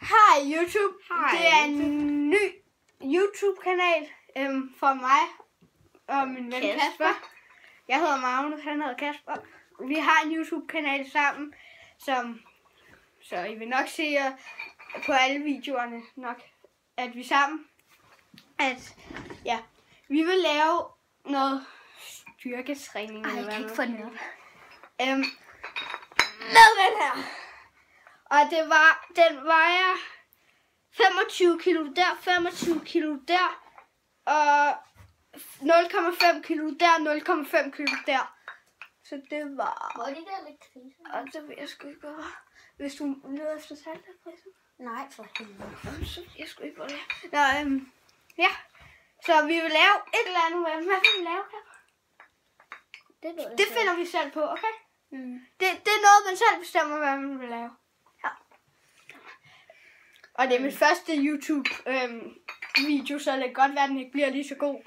Hej YouTube. Hej. Det er en ny YouTube-kanal for mig og min ven Kasper. Jeg hedder Magnus, han hedder Kasper. Vi har en YouTube-kanal sammen, så I vil nok se på alle videoerne nok, at vi sammen, vi vil lave noget styrketræning. Jeg kan ikke få den op. Med den her. Og den vejer 25 kilo der, 25 kilo der, og 0,5 kilo der, 0,5 kilo der. Så det var... Hvor er det der lidt krise? Og så ved jeg sgu ikke, hvad var. Hvis du leder efter salg der, forresten. Nej, for helvede. Så jeg sgu ikke, hvor det er. Nå, ja. Så vi vil lave et eller andet. Hvad vil vi lave her? Det finder vi selv på, okay? Mm. Det er noget, man selv bestemmer, hvad man vil lave. Ja. Og det er mit første YouTube-video, så det kan godt være, at den ikke bliver lige så god.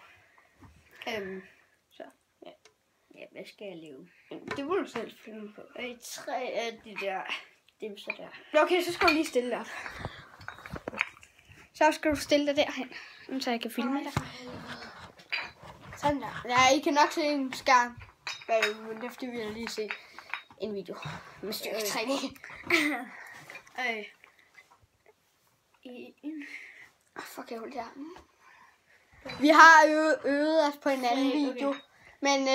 Så, ja. Ja, hvad skal jeg lave? Det må du selv finde på. 3 af de der dimser der. Okay, så skal du lige stille dig op. Så skal du stille dig derhen, så jeg kan filme dig. Sådan der. Ja, I kan nok se en skærm. Men det er fordi, vi har lige set en video med styrketræning. Fuck, jeg holder der. Vi har øvet os på en anden video, men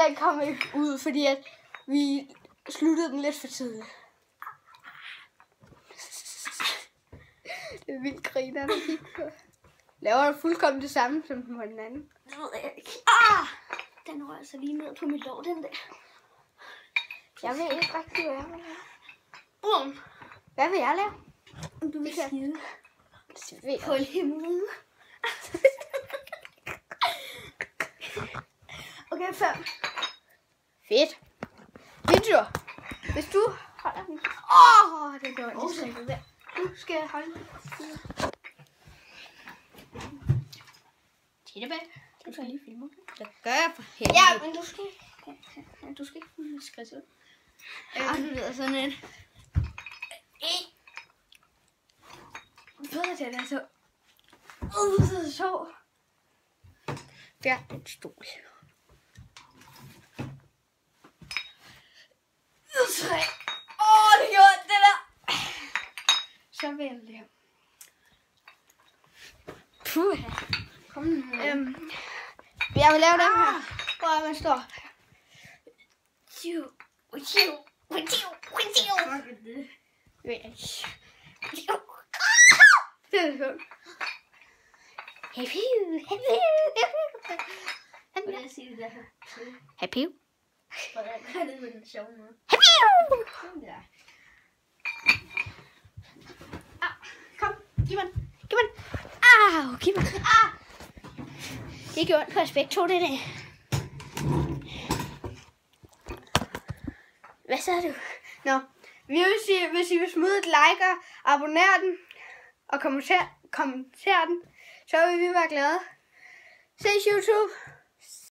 den kom ikke ud, fordi at vi sluttede den lidt for tidligt. Det er vildt griner, der kigger på. Laver du fuldkommen det samme som på den anden? Det ved jeg ikke. Den rører sig lige ned på mit lår, den der. Jeg ved ikke rigtig, hvad jeg vil lave. Bum! Hvad vil jeg lave? Du vil skide Det ved på en himmel. Okay, 5. Fedt. Din tur. Hvis du holder den. Det gjorde jeg lige der. Nu skal jeg holde den. Tilbage. Du skal lige filme. Det gør jeg for helvede. Ja, men du skal ikke skrive ud. Du lyder sådan en. Det er så. Så. Der er en stol. 3. Det gjorde det der. Så vil jeg lave. Puh. Kom nu. Jeg vil lave den her. Hvor man står. Det er sjovt. Happy. Hvordan siger du det her? Happy. Hvordan gør det med den sjove måde? Happy. Ja. Kom, giv mig den. Giv mig den. Det gjorde ondt på os begge to, det der. Hvad sagde du? Nå, vi vil sige, hvis I vil smide et like og abonnere den, og kommentere den, så vil vi være glade. Ses YouTube.